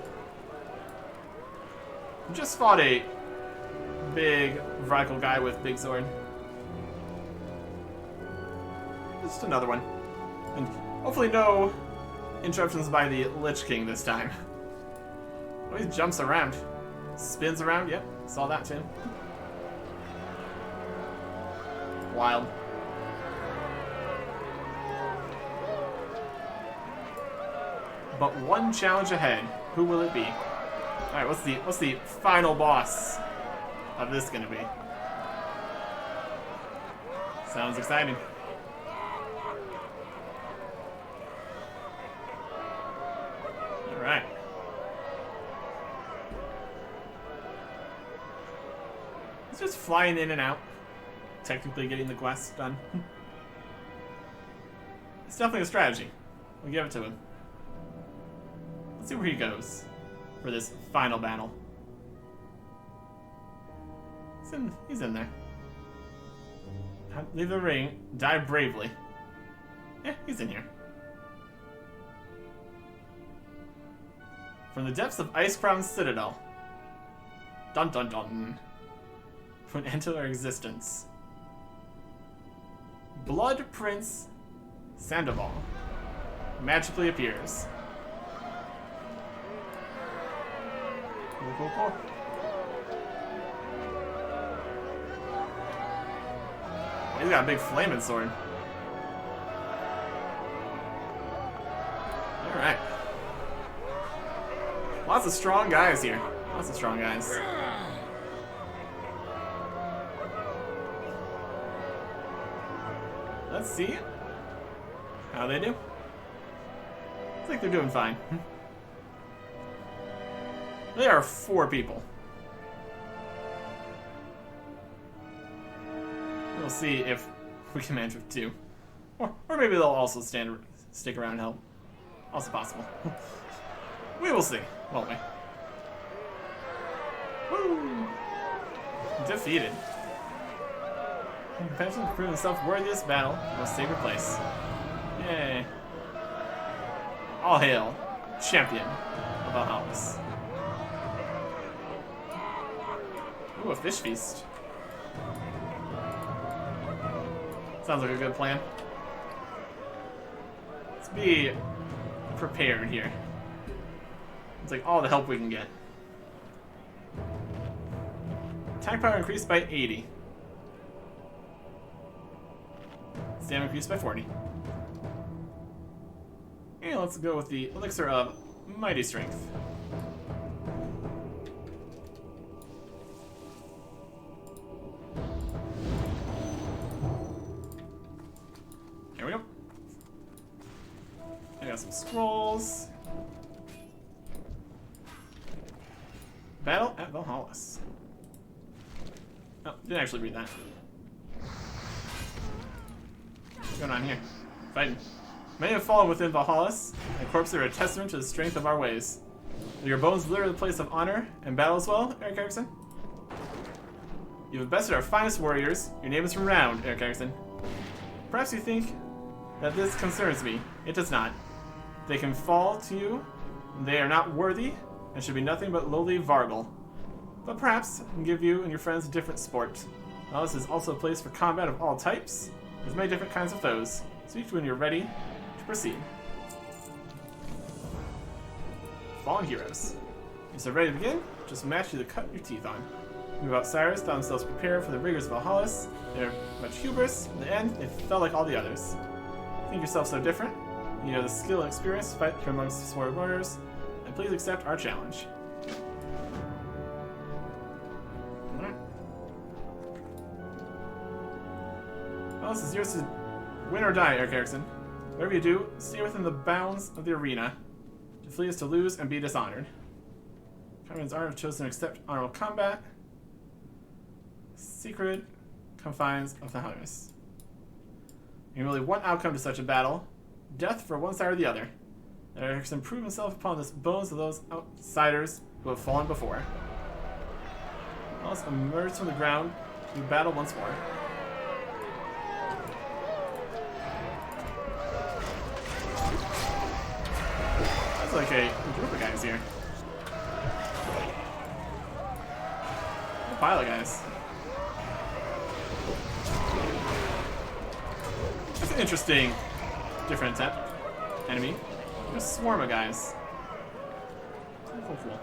Just fought a big vertical guy with big sword. Just another one. And hopefully no interruptions by the Lich King this time. Oh, he jumps around. Spins around, yep. Saw that too. Wild. But one challenge ahead. Who will it be? Alright, what's the final boss of this gonna be? Sounds exciting. Alright. It's just flying in and out. Technically getting the quest done. It's definitely a strategy. We'll give it to him. Let's see where he goes for this final battle. He's in there. Leave the ring. Die bravely. Yeah, he's in here. From the depths of Icecrown Citadel. Dun dun dun. To an end to our existence. Blood Prince Sandoval magically appears. Cool. He's got a big flaming sword. Alright. Lots of strong guys here. Lots of strong guys. Let's see how they do. Looks like they're doing fine. They are 4 people. We'll see if we can manage with 2. Or maybe they'll also stick around and help. Also possible. We will see, won't we? Woo! Defeated. Compassion to prove himself worthy of this battle. Most sacred place. Yay. All hail, champion of Valhalla's. Ooh, a fish feast. Sounds like a good plan. Let's be prepared here. It's like all the help we can get. Attack power increased by 80. Stamina increased by 40. And let's go with the Elixir of Mighty Strength. There we go. I got some scrolls. Battle at Valhalla's. Oh, didn't actually read that. What's going on here? Fighting. Many have fallen within Valhalla's, and corpses are a testament to the strength of our ways. Are your bones literally the place of honor and battle as well, Eric Erickson? You have bested our finest warriors. Your name is renowned, Eric Erickson. Perhaps you think that this concerns me. It does not. They can fall to you. They are not worthy, and should be nothing but lowly Vargal. But perhaps I can give you and your friends a different sport. Valhalla's is also a place for combat of all types. There's many different kinds of foes. Speak to when you're ready to proceed. Fallen heroes. If you're ready to begin, just match you to cut your teeth on. New outsiders found themselves prepared for the rigors of Valhalla. They were much hubris. In the end, they felt like all the others. Think yourself so different? You know the skill and experience to fight here amongst the smaller warriors, and please accept our challenge. Alright. Well, this is yours to win or die, Eric Erickson. Whatever you do, stay within the bounds of the arena. To flee is to lose and be dishonored. Comrades are chosen to accept honorable combat. Secret confines of the harvest. And only one outcome to such a battle: death for one side or the other. Erickson proved himself upon the bones of those outsiders who have fallen before. Let's emerge from the ground to battle once more. That's like a group of guys here. A pile of guys. That's an interesting, different enemy. A swarm of guys. Cool.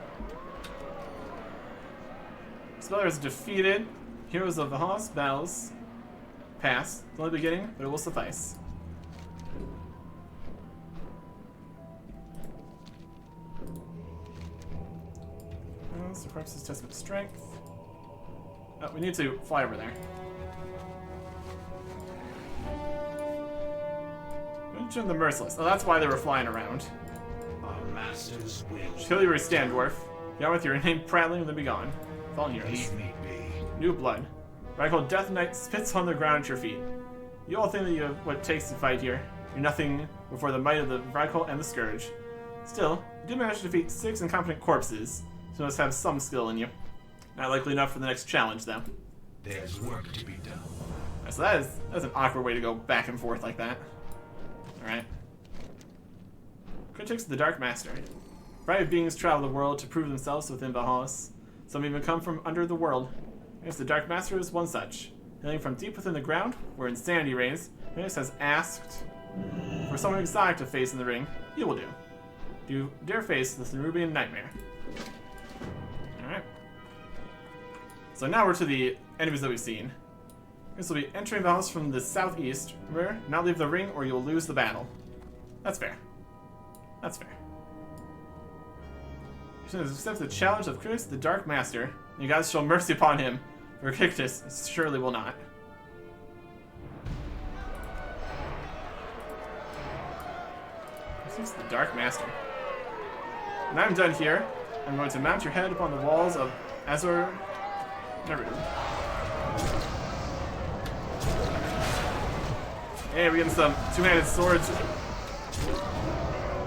Speller is defeated. Heroes of the Haas battles pass. It's only the beginning, but it will suffice. So Corpse's Testament Strength. Oh, we need to fly over there. Mention the Merciless. Oh, that's why they were flying around. Our masters will. Kill your stand, dwarf. Down with your name prattling and then be gone. Fallen heroes. Leave me be. New blood. Radical Death Knight spits on the ground at your feet. You all think that you have what it takes to fight here. You're nothing before the might of the Radical and the Scourge. Still, you did manage to defeat 6 incompetent corpses, so you must have some skill in you. Not likely enough for the next challenge, though. There's work to be done. Right, so that's an awkward way to go back and forth like that. Alright. Critics of the Dark Master. Private beings travel the world to prove themselves within Valhalla. Some even come from under the world. I guess the Dark Master is one such. Hailing from deep within the ground, where insanity reigns, Phoenix has asked for someone exotic to face in the ring. You will do. Do you dare face the Cerubian Nightmare? Alright. So now we're to the enemies that we've seen. This will be entering the house from the southeast. Remember, not leave the ring or you'll lose the battle. That's fair. That's fair. You accept the challenge of Critics, the Dark Master, and you guys show mercy upon him, for Critics surely will not. Critics, the Dark Master. When I'm done here, I'm going to mount your head upon the walls of Azor. Never mind. Hey, we're getting some two-handed swords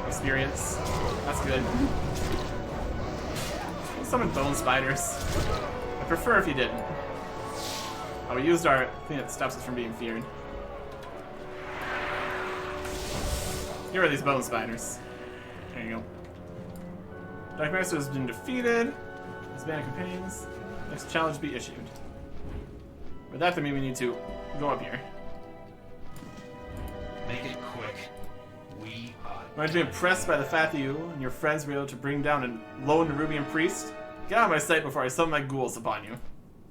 experience. That's good. We'll summon bone spiders. I prefer if you didn't. Oh, we used our thing that stops us from being feared. Here are these bone spiders. There you go. Dark Master has been defeated. His band of companions. Next challenge be issued. With that, I mean we need to go up here. Make it quick. We are. Am I to be impressed by the fact that you and your friends were able to bring down a lone Nerubian priest? Get out of my sight before I summon my ghouls upon you.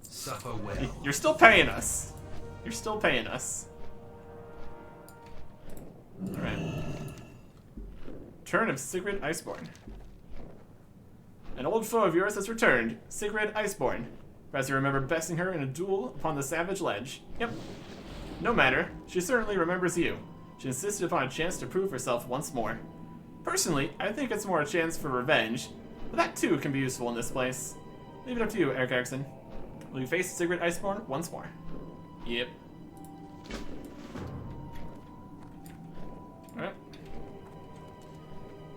Suffer well. You're still paying us. You're still paying us. Alright. Turn of Sigrid Iceborne. An old foe of yours has returned, Sigrid Iceborne. Perhaps you remember besting her in a duel upon the Savage Ledge. Yep. No matter, she certainly remembers you. She insisted upon a chance to prove herself once more. Personally, I think it's more a chance for revenge, but that too can be useful in this place. Leave it up to you, Eric Erickson. Will you face Sigrid Iceborne once more? Yep. Alright.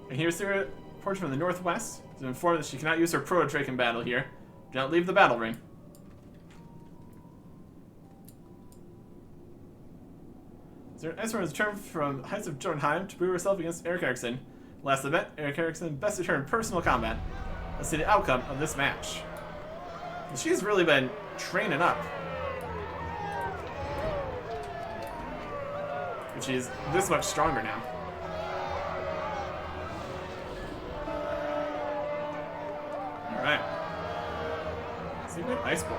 And here's Sigrid, portion from the northwest. To inform that she cannot use her proto-drake in battle here. Do not leave the battle ring. Iceborne has returned from the heights of Jotunheim to prove herself against Eric Erickson. Last event, Eric Erickson bested her in personal combat. Let's see the outcome of this match. And she's really been training up. And she's this much stronger now. Alright. See Good ice ball.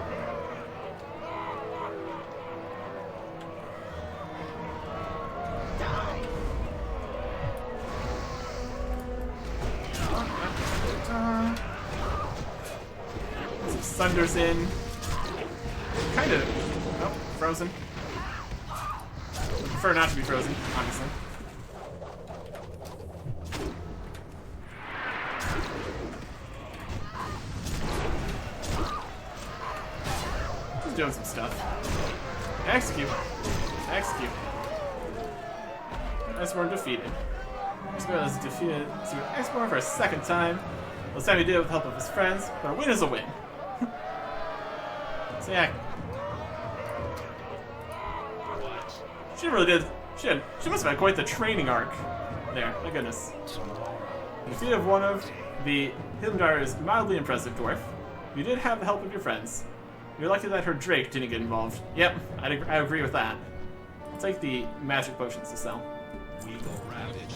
Some Sunder's in. Kind of. Oh, frozen. Would prefer not to be frozen, honestly. Just doing some stuff. Execute. Execute. Iceborne defeated. Iceborne is defeated Iceborne for a second time. This time he did it with the help of his friends, but a win is a win. So yeah. She really did. She must have had quite the training arc there. My goodness. The defeat of one of the Hildendar's mildly impressive dwarf. You did have the help of your friends. You're lucky that her Drake didn't get involved. Yep, I agree with that. It's like the magic potions to sell. We go ravage.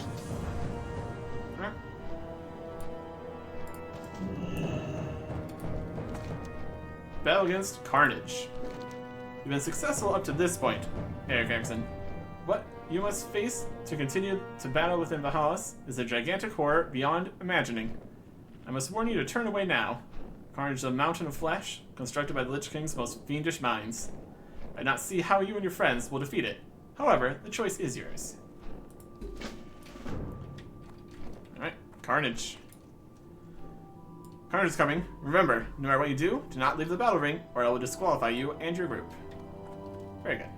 Alright. Battle against Carnage. You've been successful up to this point, Eric Erickson. What you must face to continue to battle within Valhalla is a gigantic horror beyond imagining. I must warn you to turn away now. Carnage is a mountain of flesh, constructed by the Lich King's most fiendish minds. I do not see how you and your friends will defeat it. However, the choice is yours. Alright, Carnage. Carnage is coming. Remember, no matter what you do not leave the battle ring, or I will disqualify you and your group. Very good.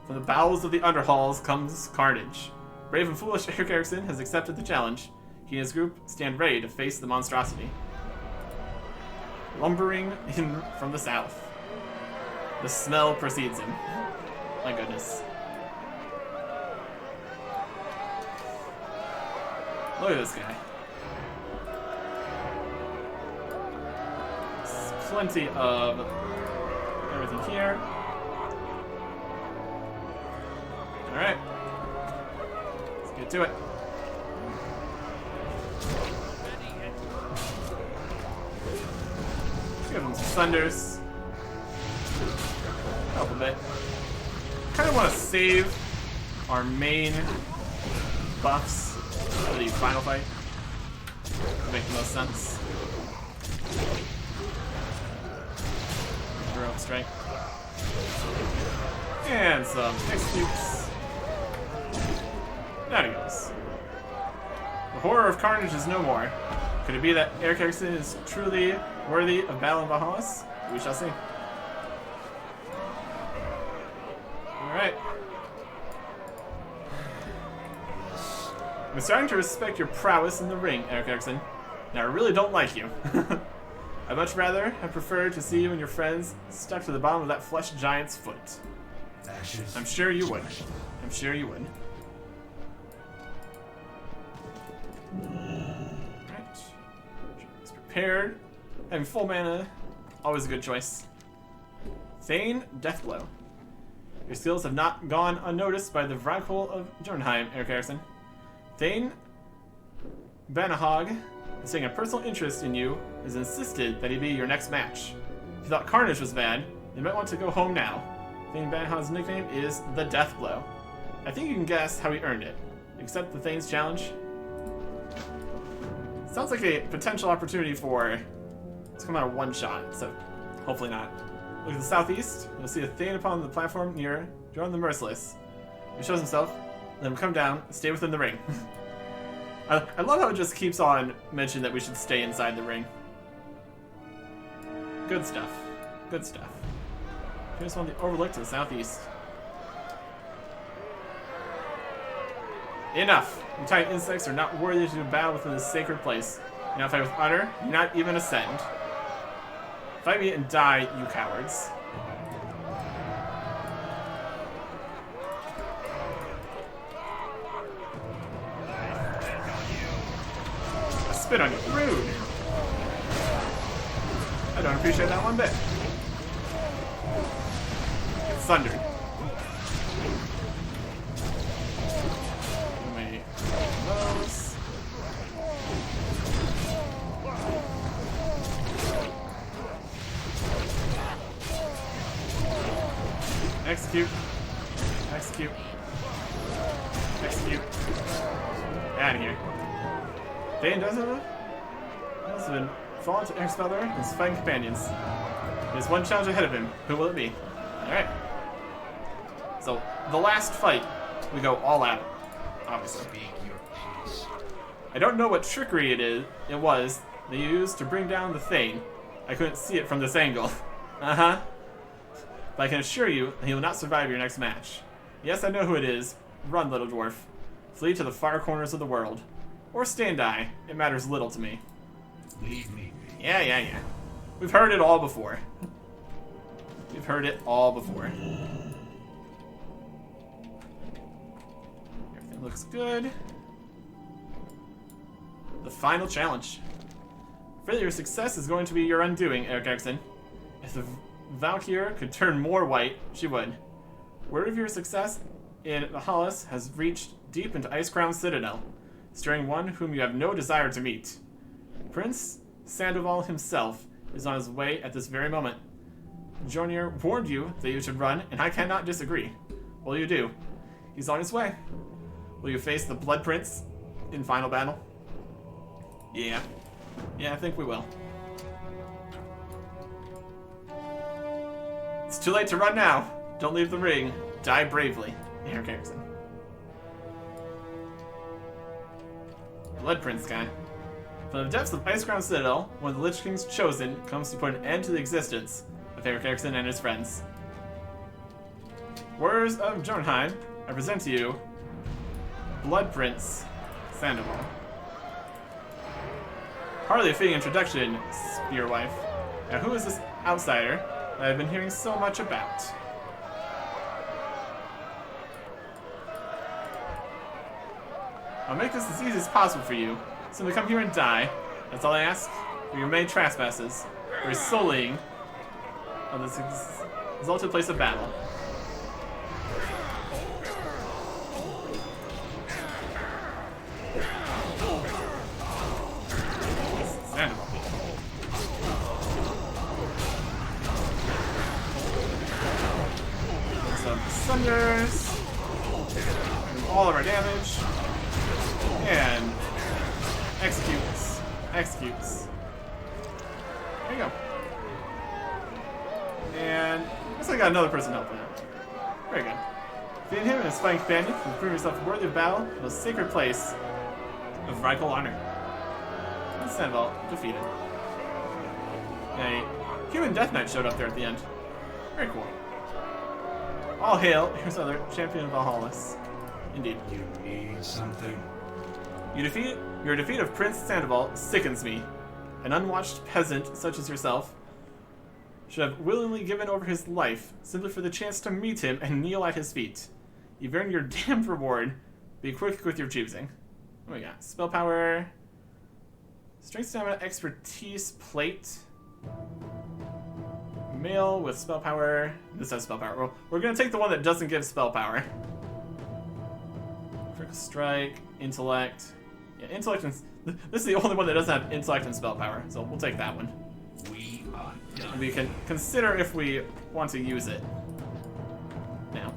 From the bowels of the Underhalls comes Carnage. Brave and foolish Eric Erickson has accepted the challenge. He and his group stand ready to face the monstrosity. Lumbering in from the south. The smell precedes him. My goodness. Look at this guy. There's plenty of everything here. Alright. Let's get to it. Let's give him some thunders. Help a bit. Kind of want to save our main buffs for the final fight. Would make the most sense. Heroic strike. And some executes. There he goes. The horror of Carnage is no more. Could it be that Eric Erickson is truly worthy of battle in Valhalla? We shall see. Alright. I'm starting to respect your prowess in the ring, Eric Erickson. Now I really don't like you. I'd much rather have preferred to see you and your friends stuck to the bottom of that flesh giant's foot. Ashes. I'm sure you would. I'm sure you would. Alright. Is prepared. Having full mana, always a good choice. Thane, Deathblow. Your skills have not gone unnoticed by the Vragholt of Jornheim, Eric Erickson. Thane Banahog, taking a personal interest in you, has insisted that he be your next match. If you thought Carnage was bad, you might want to go home now. Thane Banahog's nickname is the Deathblow. I think you can guess how he earned it. Accept the Thane's challenge. Sounds like a potential opportunity for to come out of one shot, so hopefully not. Look at the southeast. You'll see a Thane upon the platform near Jorn the Merciless. He shows himself. Let him come down. Stay within the ring. I love how it just keeps on mentioning that we should stay inside the ring. Good stuff. Good stuff. Here's one of the overlook to the southeast. Enough! You tiny insects are not worthy to do battle within this sacred place. You now fight with honor, you not even ascend. Fight me and die, you cowards. I spit on you. Rude. I don't appreciate that one bit. It's thundered. Execute. Execute. Execute. Out of here. Dane doesn't has been fallen to Expeller and his fighting companions. There's one challenge ahead of him. Who will it be? Alright. So, the last fight, we go all out, obviously. I don't know what trickery it was they used to bring down the Thane. I couldn't see it from this angle. Uh-huh. But I can assure you that he will not survive your next match. Yes, I know who it is. Run, little dwarf. Flee to the far corners of the world. Or stay and die. It matters little to me. Leave me. Yeah. We've heard it all before. We've heard it all before. Everything looks good. The final challenge. Failure or success is going to be your undoing, Eric Erickson. If the Valkyrie could turn more white, she would. Word of your success in the Hollis has reached deep into Icecrown Citadel, stirring one whom you have no desire to meet. Prince Sandoval himself is on his way at this very moment. Jornir warned you that you should run, and I cannot disagree. What will you do? He's on his way. Will you face the Blood Prince in final battle? Yeah. Yeah, I think we will. It's too late to run now. Don't leave the ring. Die bravely. Eric Erickson. Blood Prince guy. From the depths of Icecrown Citadel, one of the Lich King's chosen comes to put an end to the existence of Eric Erickson and his friends. Warriors of Jornheim, I present to you Blood Prince Sandoval. Hardly a fitting introduction, Spearwife. Now who is this outsider that I've been hearing so much about? I'll make this as easy as possible for you. Simply come here and die. That's all I ask for your main trespasses. For sullying of this exalted place of battle. Some thunders. All of our damage. And executes. Executes. There you go. And looks like I got another person helping out. Very good. Defeating him and his fighting companion, you prove yourself worthy of battle in the sacred place of rightful honor. And Sandoval defeated. A human death knight showed up there at the end. Very cool. All hail, here's another champion of Valhallis. Indeed. You need something. Your defeat of Prince Sandoval sickens me. An unwatched peasant such as yourself should have willingly given over his life simply for the chance to meet him and kneel at his feet. You've earned your damned reward. Be quick with your choosing. What do we got? Spell power, strength, stamina, expertise, plate. Male with spell power. This has spell power. Well, we're gonna take the one that doesn't give spell power. Critical strike, intellect. Yeah, intellect and this is the only one that doesn't have intellect and spell power, so we'll take that one. We are done. And we can consider if we want to use it. Now,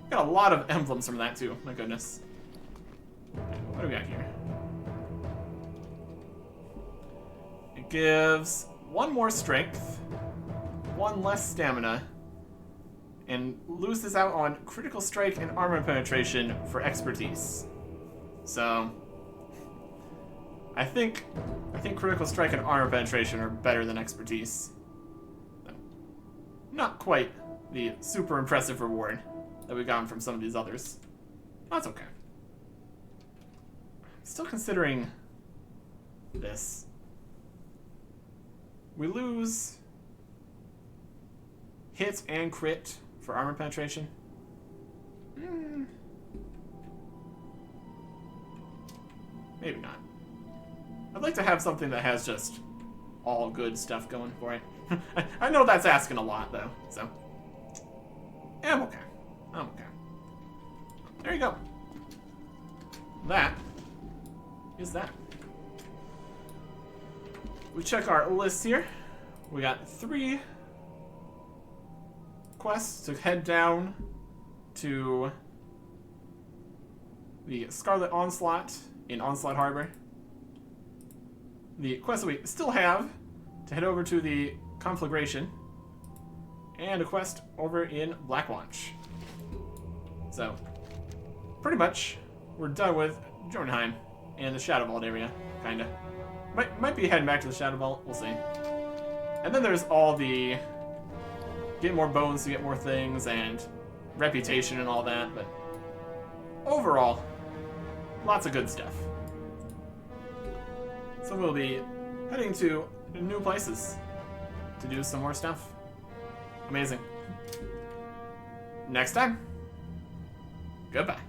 got a lot of emblems from that too. My goodness. What do we got here? It gives one more strength, one less stamina, and loses out on critical strike and armor penetration for expertise. So, I think critical strike and armor penetration are better than expertise. So, not quite the super impressive reward that we got from some of these others. That's okay. Still considering this. We lose hit and crit for armor penetration. Maybe not. I'd like to have something that has just all good stuff going for it. I know that's asking a lot, though, so. Yeah, I'm okay. I'm okay. There you go. That is that. We check our list here. We got 3 quest to head down to the Scarlet Onslaught in Onslaught Harbor. The quest that we still have to head over to the Conflagration, and a quest over in Blackwatch. So, pretty much, we're done with Jotunheim and the Shadow Vault area, kinda. Might be heading back to the Shadow Vault, we'll see. And then there's all the get more bones to get more things, and reputation and all that, but overall, lots of good stuff. So we'll be heading to new places to do some more stuff. Amazing. Next time, goodbye.